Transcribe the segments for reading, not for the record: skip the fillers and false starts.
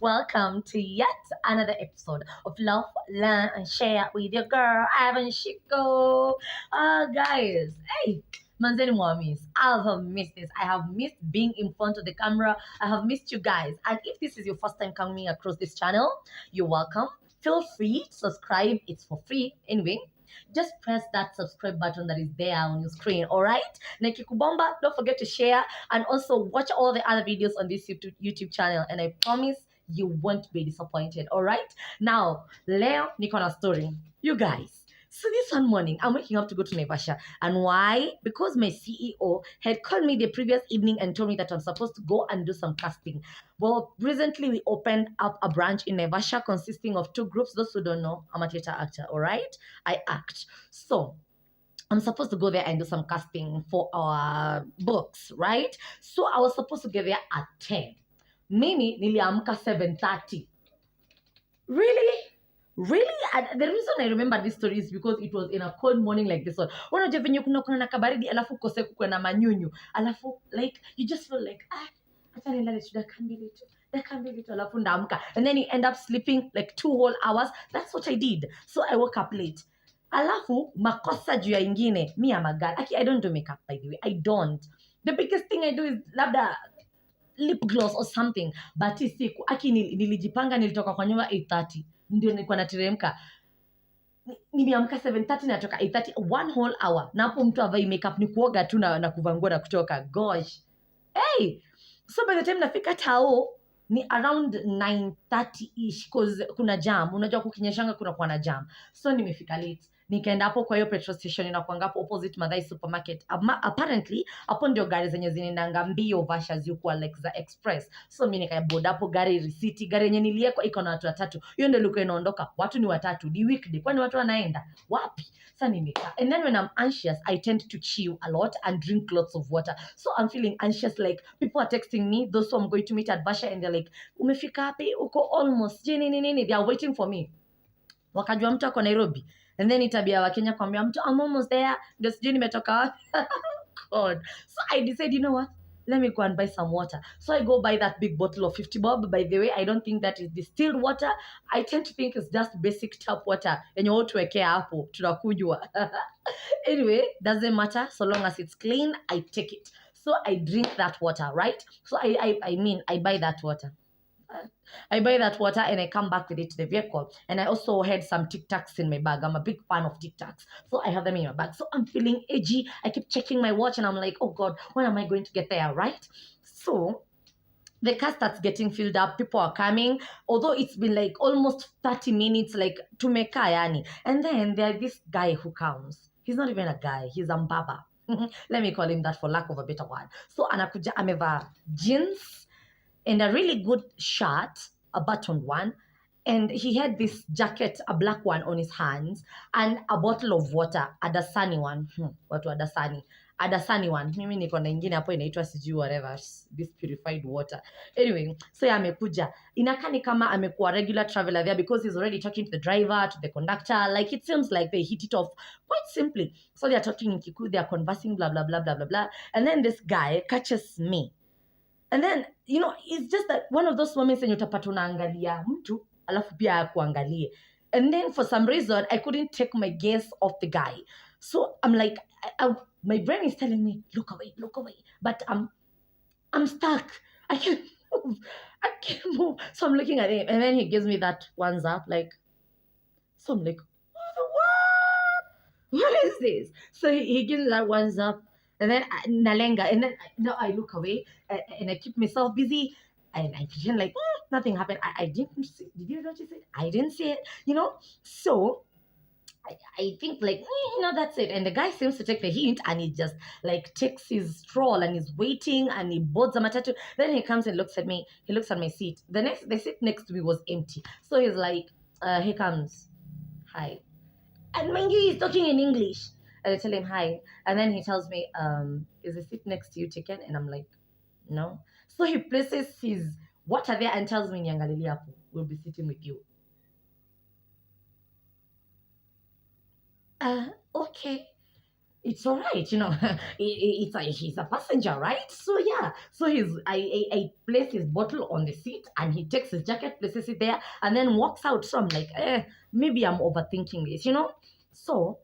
welcome to yet another episode of Love, Learn, and Share with your girl, Ivan Chico. Guys, hey, Manzeni Mwamis, I have missed this. I have missed being in front of the camera. I have missed you guys. And if this is your first time coming across this channel, you're welcome. Feel free to subscribe. It's for free. Anyway, just press that subscribe button that is there on your screen, all right? Nekikubomba, don't forget to share and also watch all the other videos on this YouTube channel, and I promise you won't be disappointed, all right? Now, leo niko na story. You guys, so this one morning, I'm waking up to go to Naivasha. And why? Because my CEO had called me the previous evening and told me that I'm supposed to go and do some casting. Well, recently we opened up a branch in Naivasha consisting of two groups. Those who don't know, I'm a theater actor, all right? I act. So I'm supposed to go there and do some casting for our books, right? So I was supposed to get there at 10. Mimi niliamka 7:30. Really? Really? And the reason I remember this story is because it was in a cold morning like this one. Unajua venye kuna na kabaridi alafu kose kuko na manyunyu. Alafu like you just feel like acha nilale tu dakika mbili tu alafu ndaamka. And then you end up sleeping like 2 whole hours. That's what I did. So I woke up late. Alafu makosa juu ya ingine. Me I'm a girl. I don't do makeup, by the way. I don't. The biggest thing I do is labda lip gloss or something, but siku nilijipanga, nilitoka kwa nyumba 8:30 ndio nilikuwa nateremka. Nimeamka 7:30 natoka 8:30, 1 whole hour. Na hapo mtu avai makeup ni kuoga tu na kuvaa nguo na kutoka. Gosh, hey, so by the time nafika tao ni around 9:30ish cause kuna jam. Unajua kukinyeshanga kuna kuwa na jam, so nimefika late. Nikaenda hapo kwa hiyo petrol station inakuanga hapo opposite Madai supermarket. Apparently hapo ndio gari zenye zinaendanga mbio versus yuko like za express. So mimi nikaboda hapo gari receipt, gari yenye niliekwa iko na watu watatu. Hiyo ndio ilikuwa inaondoka. Watu ni watatu. Di weekday. Kwani watu wanaenda wapi? Sasa nimekaa. And then when I'm anxious, I tend to chew a lot and drink lots of water. So I'm feeling anxious, like people are texting me, those who I'm going to meet at Basha, and they're like, umefika hapi? Uko almost. Nini. They are waiting for me. Wakajua mtu ako Nairobi. And then itabia wa Kenya kwambia mtu I'm almost there. Ndio sijui nimetoka wapi. God. So I decided, you know what? Let me go and buy some water. So I go buy that big bottle of 50 bob. By the way, I don't think that is distilled water. I tend to think it's just basic tap water. Yenye watu wekea hapo. Tunakujua. Anyway, doesn't matter. So long as it's clean, I take it. So I drink that water, right? So I buy that water. I buy that water and I come back with it to the vehicle. And I also had some Tic Tacs in my bag. I'm a big fan of Tic Tacs. So I have them in my bag. So I'm feeling edgy. I keep checking my watch and I'm like, oh God, when am I going to get there, right? So the car starts getting filled up. People are coming. Although it's been like almost 30 minutes, like tumeka yani. And then there's this guy who comes. He's not even a guy. He's a mbaba. Let me call him that for lack of a better word. So anakuja ameva jeans and a really good shirt, a buttoned one, and he had this jacket, a black one, on his hands, and a bottle of water, a Dasani one. What was Dasani? A Dasani one. Mimi niko na ingine hapo inaitwa sijui whatever, this purified water. Anyway, so amekuja. Inakani kama amekuwa regular traveler there because he's already talking to the driver, to the conductor. Like it seems like they hit it off quite simply. So they are talking in Kikuyu, they are conversing, blah, blah, blah, blah, blah, blah. And then this guy catches me. And then, you know, it's just that one of those moments when utapata unaangalia mtu, alafu pia kuangalie. And then for some reason, I couldn't take my gaze off the guy. So I'm like, my brain is telling me, look away. But I'm stuck. I can't move. So I'm looking at him. And then he gives me that one's up, like, so I'm like, what is this? So he gives me that one's up. And then nalenga, and then now I look away and I keep myself busy and I pretend like nothing happened. I didn't see. Did you notice it? I didn't see it, you know. So I think like you know, that's it. And the guy seems to take the hint and he just like takes his stroll and he's waiting and he boards a matatu. Then he comes and looks at me. He looks at my seat. The seat next to me was empty. So he's like, here comes, hi. And mind you, he's talking in English. And I tell him hi. And then he tells me, is the seat next to you taken? And I'm like, no. So he places his water there and tells me, Niangalili hapo, we'll be sitting with you. Okay. it's all right, he's a passenger, right? So yeah, so I place his bottle on the seat, and he takes his jacket, places it there, and then walks out. So I'm like, maybe I'm overthinking this. So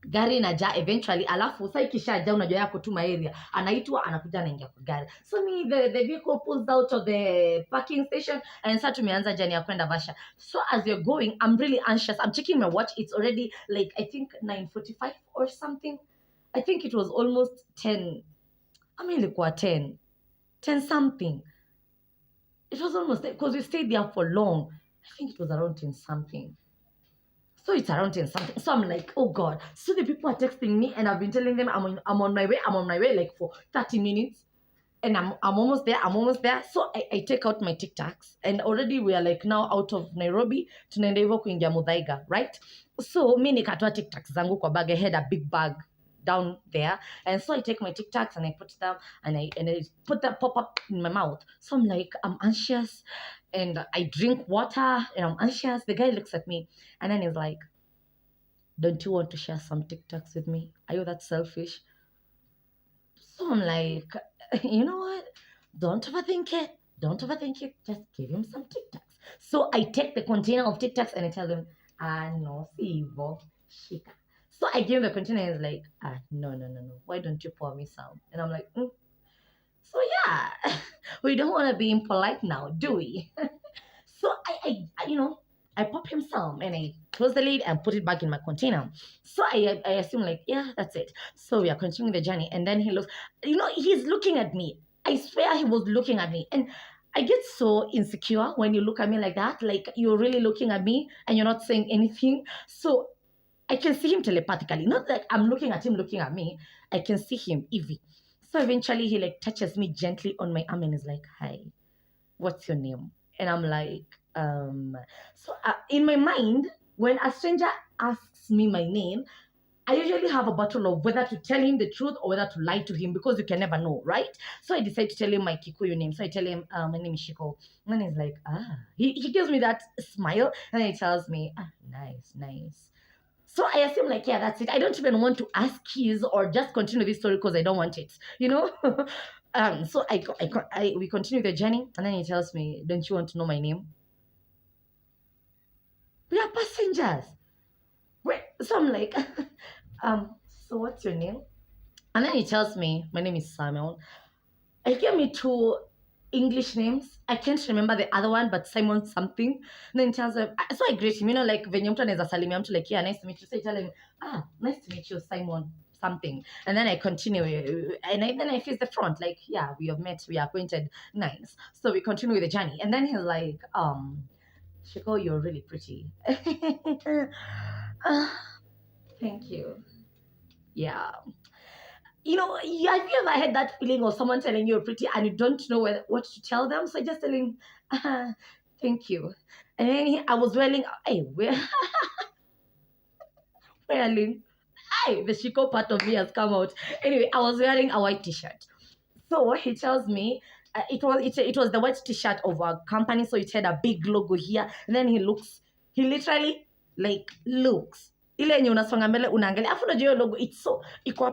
gari inaja eventually, alafu saa ikishaja, unajua yako tu area, anaitwa, anakuja, anaingia kwa gari. So me, the vehicle pulls out of the parking station, and sasa tumeanza jani ya kwenda Vasha. So as you're going, I'm really anxious. I'm checking my watch. It's already like, I think 9:45 or something. I think it was almost 10. I mean, ilikuwa 10 something. It was almost, because we stayed there for long. I think it was around 10 something. So it's around 10 something. So I'm like, oh God. So the people are texting me, and I've been telling them I'm on my way, like for 30 minutes. And I'm almost there. So I take out my TikToks, and already we are like now out of Nairobi, tunaenda hivyo kuingia Muthaiga, right? So mi nikatoa TikToks zangu kwa bag. I had a big bag down there, and so I take my TikToks and I put them, and I put that pop up in my mouth. So I'm like, I'm anxious, and I drink water, and I'm anxious. The guy looks at me, and then he's like, don't you want to share some TikToks with me? Are you that selfish? So I'm like, you know what? Don't overthink it. Don't overthink it. Just give him some TikToks. So I take the container of TikToks, and I tell him, no, Sivo, shika. So I give him the container, and he's like, no. Why don't you pour me some? And I'm like, So yeah, we don't want to be impolite now, do we? So I pop him some, and I close the lid and put it back in my container. So I assume, like, yeah, that's it. So we are continuing the journey, and then he looks, he's looking at me. I swear he was looking at me. And I get so insecure when you look at me like that, like you're really looking at me and you're not saying anything. So I can see him telepathically. Not that I'm looking at him looking at me. I can see him, Evie. So eventually he like touches me gently on my arm and is like, hi, what's your name? And I'm like, so in my mind, when a stranger asks me my name, I usually have a battle of whether to tell him the truth or whether to lie to him, because you can never know, right? So I decide to tell him my Kikuyu name. So I tell him, my name is Shiko. And then he's like, he gives me that smile, and he tells me, nice. So I assume, like, yeah, that's it. I don't even want to ask his or just continue this story because I don't want it, So we continue the journey, and then he tells me, don't you want to know my name? We are passengers. So I'm like, so what's your name? And then he tells me, my name is Samuel. He gave me two English names. I can't remember the other one, but Simon something. And then he tells him, so I greet him, like venye mtu anaweza salimia mtu, like, yeah, nice to meet you. So I tell him, nice to meet you, Simon something. And then I continue, and then I face the front, like, yeah, we have met, we are acquainted, nice. So we continue with the journey. And then he's like, Shiko, you're really pretty. Thank you. Yeah. Have you ever had that feeling of someone telling you you're pretty and you don't know what to tell them? So I just tell him, thank you. And then I was wearing, wearing, the Shiko part of me has come out. Anyway, I was wearing a white t-shirt. So he tells me, it was the white t-shirt of our company, so it had a big logo here. And then he literally like looks. Ile yenye unasonga mbele unaangalia. Afu unajua logo, it's so iko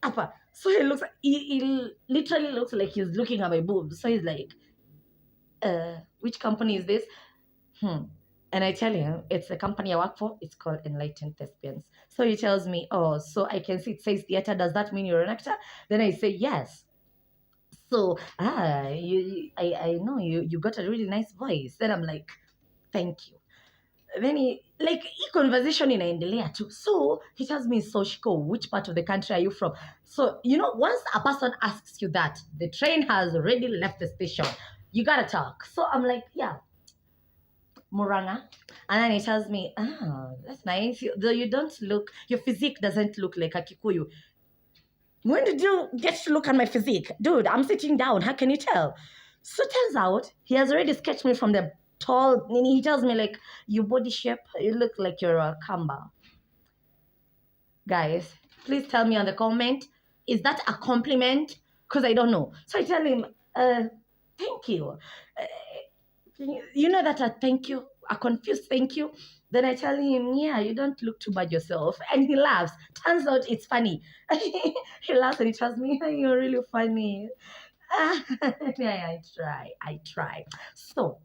hapa. So he literally looks like he's looking at my boobs. So he's like, which company is this? And I tell him, it's the company I work for. It's called Enlightened Thespians. So he tells me, oh, so I can see it says theater. Does that mean you're an actor? Then I say, yes. So, I know you got a really nice voice. Then I'm like, thank you. Then he conversation inaendelea too. So he tells me, so Shiko, which part of the country are you from? So, once a person asks you that, the train has already left the station. You gotta talk. So I'm like, yeah, Muranga. And then he tells me, that's nice. Though you don't look, your physique doesn't look like a Kikuyu. When did you get to look at my physique? Dude, I'm sitting down. How can you tell? So it turns out he has already sketched me from the tall, and he tells me, like, your body shape, you look like you're a Kamba. Guys, please tell me on the comment, is that a compliment? Because I don't know. So I tell him, thank you. You know that a thank you, a confused thank you, Then I tell him, yeah, you don't look too bad yourself. And he laughs. Turns out it's funny. He laughs and he tells me, "Hey, you're really funny." Yeah, I try. So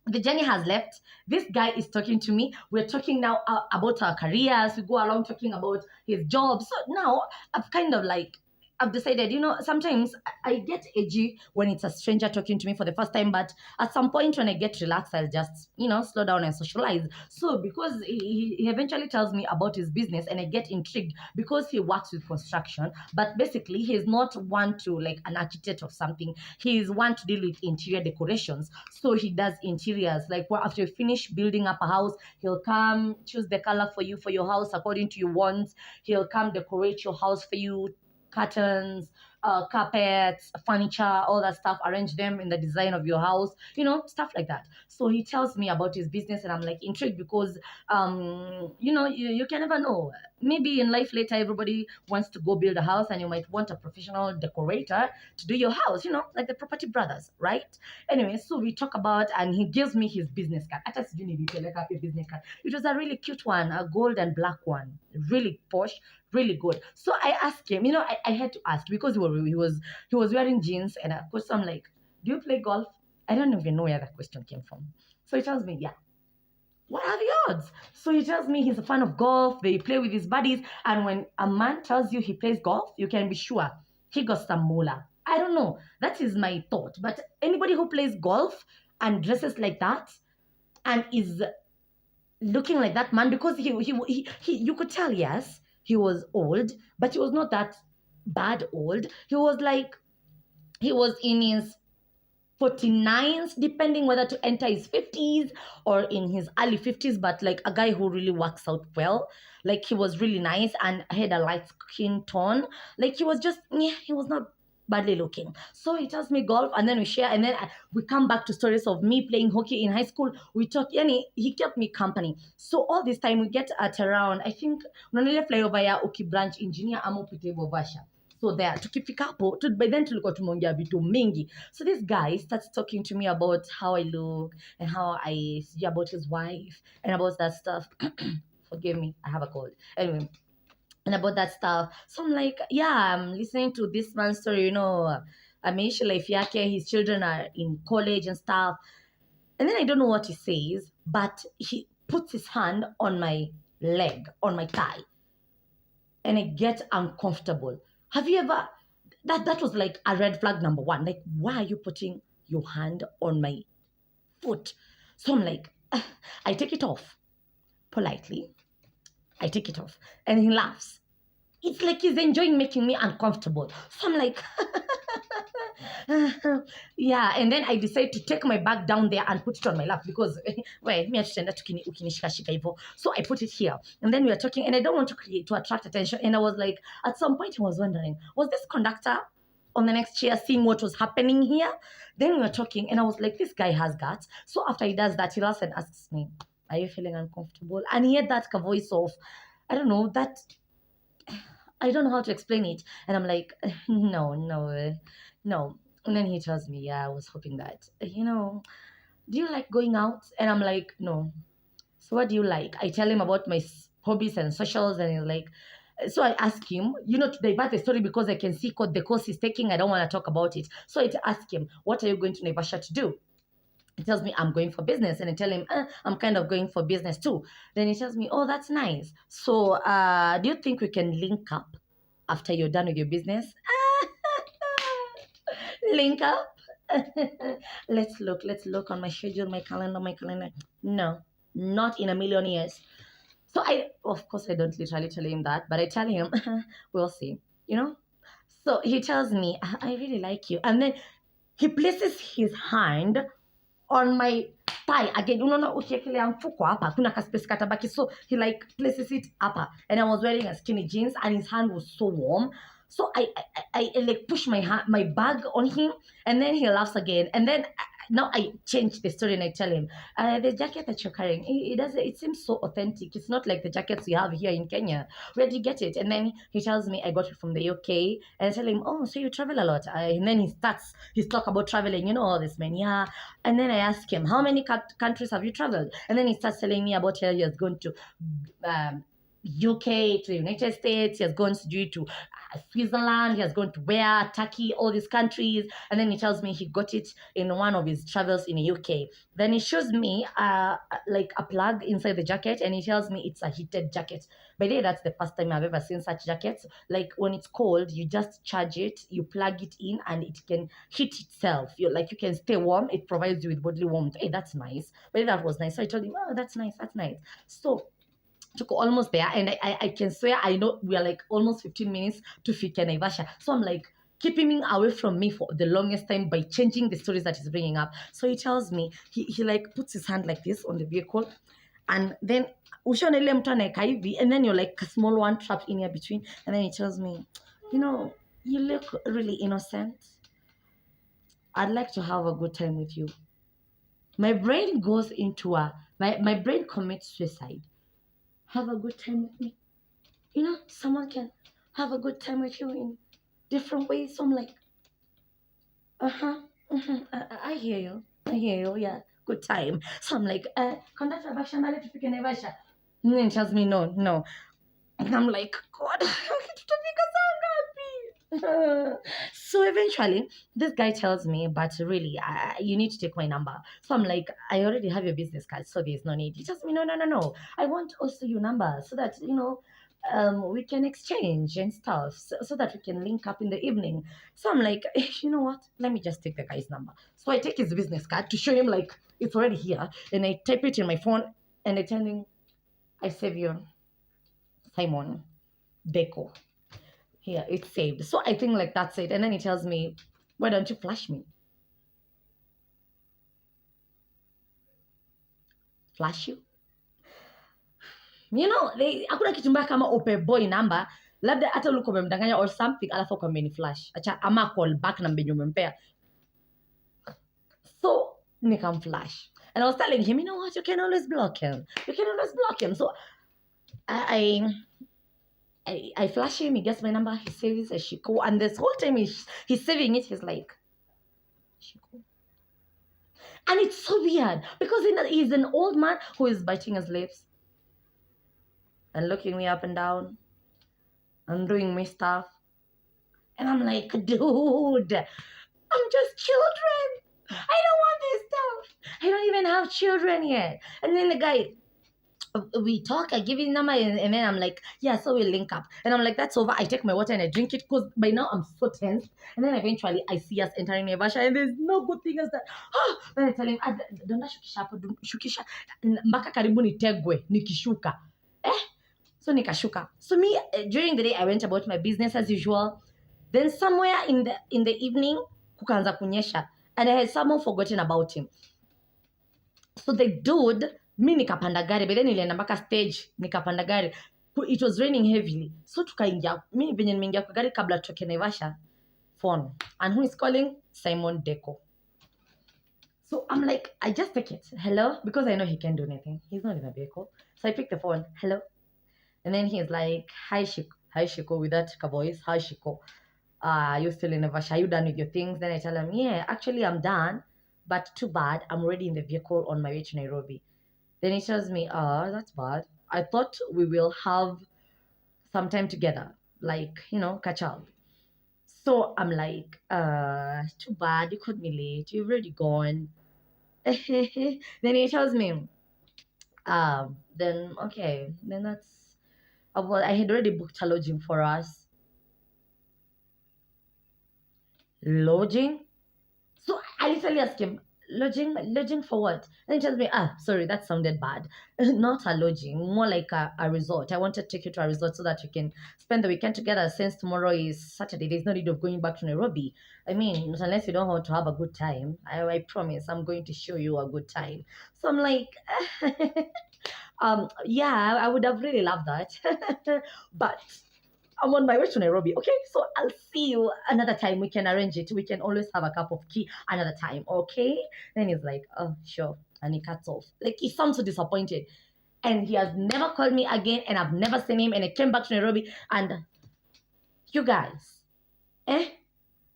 the journey has left. This guy is talking to me. We're talking now about our careers. We go along talking about his job. So now I've kind of like, I've decided, sometimes I get edgy when it's a stranger talking to me for the first time, but at some point when I get relaxed, I'll just, slow down and socialize. So because he eventually tells me about his business and I get intrigued because he works with construction, but basically he's not one to like an architect or something. He's one to deal with interior decorations. So he does interiors. Like after you finish building up a house, he'll come choose the color for you for your house according to your wants. He'll come decorate your house for you, curtains, carpets, furniture, all that stuff, arrange them in the design of your house, stuff like that. So he tells me about his business and I'm like intrigued because, you can never know. Maybe in life later, everybody wants to go build a house and you might want a professional decorator to do your house, like the property brothers, right? Anyway, so we talk about, and he gives me his business card. Hata sijui nilipeleka wapi business card. It was a really cute one, a gold and black one, really posh, really good. So I asked him, I had to ask because he was wearing jeans, and of course I'm like, do you play golf? I don't even know where that question came from. So he tells me, yeah. What are the odds? So he tells me he's a fan of golf. They play with his buddies, and when a man tells you he plays golf, you can be sure he got some moolah. I don't know. That is my thought. But anybody who plays golf and dresses like that and is looking like that man, because he you could tell, yes, he was old, but he was not that bad old. He was in his 49s, depending whether to enter his 50s or in his early 50s, but like a guy who really works out well. Like he was really nice and had a light skin tone. Like he was just, yeah, he was not badly looking. So he tells me golf, and then we share, and then we come back to stories of me playing hockey in high school. We talk, yani, he kept me company. So all this time we get at around, I think, unanile flyover ya Uki branch engineer amo pite Vasha. So there, tukifika hapo, by then tulikuwa tumeongea vitu mingi. So this guy starts talking to me about how I look and how I see about his wife and about that stuff. Forgive me, I have a cold. Anyway, and about that stuff. So I'm like, yeah, I'm listening to this man's story, Ameishi life yake, his children are in college and stuff. And then I don't know what he says, but he puts his hand on my leg, on my thigh, and I get uncomfortable. Have you ever, that was like a red flag number one. Like, why are you putting your hand on my foot? So I'm like, I take it off politely. I take it off. And he laughs. It's like he's enjoying making me uncomfortable. So I'm like, yeah. And then I decide to take my bag down there and put it on my lap because, well, me ukinishikashika hivyo. So I put it here. And then we are talking, and I don't want to attract attention. And I was like, at some point, I was wondering, was this conductor on the next chair seeing what was happening here? Then we were talking, and I was like, this guy has guts. So after he does that, he laughs and asks me, are you feeling uncomfortable? And he had that voice of, I don't know, that I don't know how to explain it. And I'm like, no, no, no. And then he tells me, yeah, I was hoping that, do you like going out? And I'm like, no. So what do you like? I tell him about my hobbies and socials, and he's like, so I ask him, to divert the story because I can see the course he's taking. I don't want to talk about it. So I ask him, what are you going to Naivasha to do? He tells me I'm going for business, and I tell him I'm kind of going for business too. Then he tells me, oh, that's nice. So do you think we can link up after you're done with your business? Link up? Let's look on my schedule, my calendar. No, not in a million years. So of course I don't literally tell him that, but I tell him, we'll see, So he tells me, I really like you. And then he places his hand on my thigh again. Unaona ukiekelea mfuko hapa kuna kaspace katabaki, so he like places it hapa, and I was wearing a skinny jeans and his hand was so warm. So I like push my bag on him, and then he laughs again, and then now I change the story and I tell him, the jacket that you're carrying, it does it seems so authentic. It's not like the jackets we have here in Kenya. Where did you get it? And then he tells me I got it from the UK. And I tell him, oh, so you travel a lot? And then he's talk about traveling, all this, man. Yeah. And then I ask him, how many countries have you traveled? And then he starts telling me about how he has gone to um, UK, to the United States. He has gone to Switzerland. He has gone to where Turkey, all these countries. And then he tells me he got it in one of his travels in the UK. Then he shows me like a plug inside the jacket, and he tells me it's a heated jacket. By the way, that's the first time I've ever seen such jackets. Like when it's cold, you just charge it, you plug it in, and it can heat itself. You can stay warm. It provides you with bodily warmth. Hey, that's nice. But that was nice. So I told him, oh, that's nice. That's nice. So took almost there, and I can swear I know we are like almost 15 minutes to Fika Naivasha. So I'm like keeping him away from me for the longest time by changing the stories that he's bringing up. So he tells me, he like puts his hand like this on the vehicle, and then ushaona ile mtu anaeka hivi, and then you're like a small one trapped in here between, and then he tells me, you look really innocent. I'd like to have a good time with you. My brain goes into my brain commits suicide. Have a good time with me. Someone can have a good time with you in different ways. So I'm like, I hear you. Yeah, good time. So I'm like, conductor, Basha, Male, tufike Naivasha. And then he tells me, no. And I'm like, God, tutafika saa ngapi? So eventually, this guy tells me, but really, you need to take my number. So I'm like, I already have your business card, so there's no need. He tells me, no. I want also your number so that, we can exchange and stuff so that we can link up in the evening. So I'm like, you know what? Let me just take the guy's number. So I take his business card to show him like it's already here. And I type it in my phone and I tell him, I save you Simon Deco. Here, it's saved. So I think like that's it. And then he tells me, why don't you flash me? Flash you? Hakuna kitu mbaya kama upe boy number, labda hata ulikuwa umemdanganya or something, alafu ukambe ni flash. Acha ama call back na mbenye umempea. So nikamflash. And I was telling him, you know what, you can always block him. So I flash him, he gets my number, he saves a Shiko, and this whole time he's saving it, he's like, Shiko. And it's so weird, because he's an old man who is biting his lips and looking me up and down and doing me stuff. And I'm like, dude, I'm just children. I don't want this stuff. I don't even have children yet. And then the guy, we talk, I give his number, and then I'm like, yeah, so we'll link up. And I'm like, that's over. I take my water and I drink it because by now I'm so tense. And then eventually I see us entering Naivasha, and there's no good thing as that. Then I tell him, don't shukisha hapo, shukisha mpaka karibu nitegwe nikishuka. So nikashuka. So me, during the day, I went about my business as usual. Then somewhere in the evening, kukaanza kunyesha, and I had somehow forgotten about him. So the dude, mi nikapanda gari, but then nilienda mpaka stage, nikapanda gari. It was raining heavily. So tukaingia, mi venye nimeingia kwa gari kabla tutoke Naivasha, phone. And who is calling? Simon Deco. So I'm like, I just take it. Hello? Because I know he can't do anything. He's not in a vehicle. So I pick the phone. Hello? And then he's like, hi Shiko, with that voice. Hi Shiko. You still in Naivasha? Are you done with your things? Then I tell him, yeah, actually I'm done. But too bad, I'm already in the vehicle on my way to Nairobi. Then he tells me, that's bad. I thought we will have some time together, like, catch up. So I'm like, too bad, you called me late, you've already gone. Then he tells me, then okay, then that's, well, I had already booked a lodging for us. Lodging? So I literally asked him, lodging for what? And he tells me, sorry, that sounded bad. Not a lodging, more like a resort. I wanted to take you to a resort so that you can spend the weekend together, since tomorrow is Saturday. There's no need of going back to Nairobi. I mean, unless you don't want to have a good time, I promise I'm going to show you a good time. So I'm like, yeah, I would have really loved that. But I'm on my way to Nairobi. Okay, so I'll see you another time. We can arrange it. We can always have a cup of tea another time. Okay. Then he's like, oh, sure. And he cuts off. Like, he sounds so disappointed. And he has never called me again. And I've never seen him. And I came back to Nairobi. And you guys,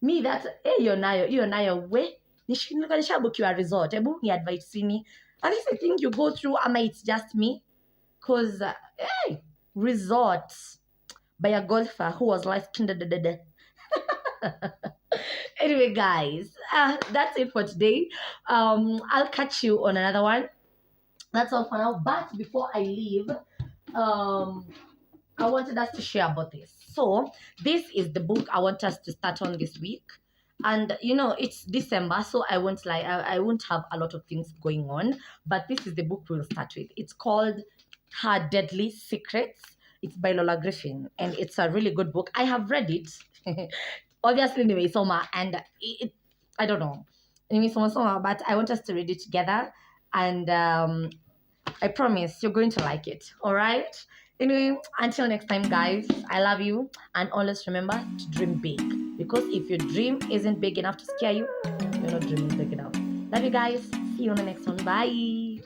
me that, you're nayo, we. Nishabook you a resort. Ebu ni advice me. At least I think you go through, ama it's just me. Because, resorts by a golfer who was light skinned. Anyway, guys, that's it for today. I'll catch you on another one. That's all for now. But before I leave, I wanted us to share about this. So this is the book I want us to start on this week. And it's December, so I won't have a lot of things going on. But this is the book we'll start with. It's called Her Deadly Secrets. It's by Lola Griffin, and it's a really good book. I have read it. Obviously, anyway, Soma, and I don't know. Anyway, Soma, but I want us to read it together. And I promise you're going to like it. All right? Anyway, until next time, guys, I love you. And always remember to dream big. Because if your dream isn't big enough to scare you, you're not dreaming big enough. Love you guys. See you on the next one. Bye.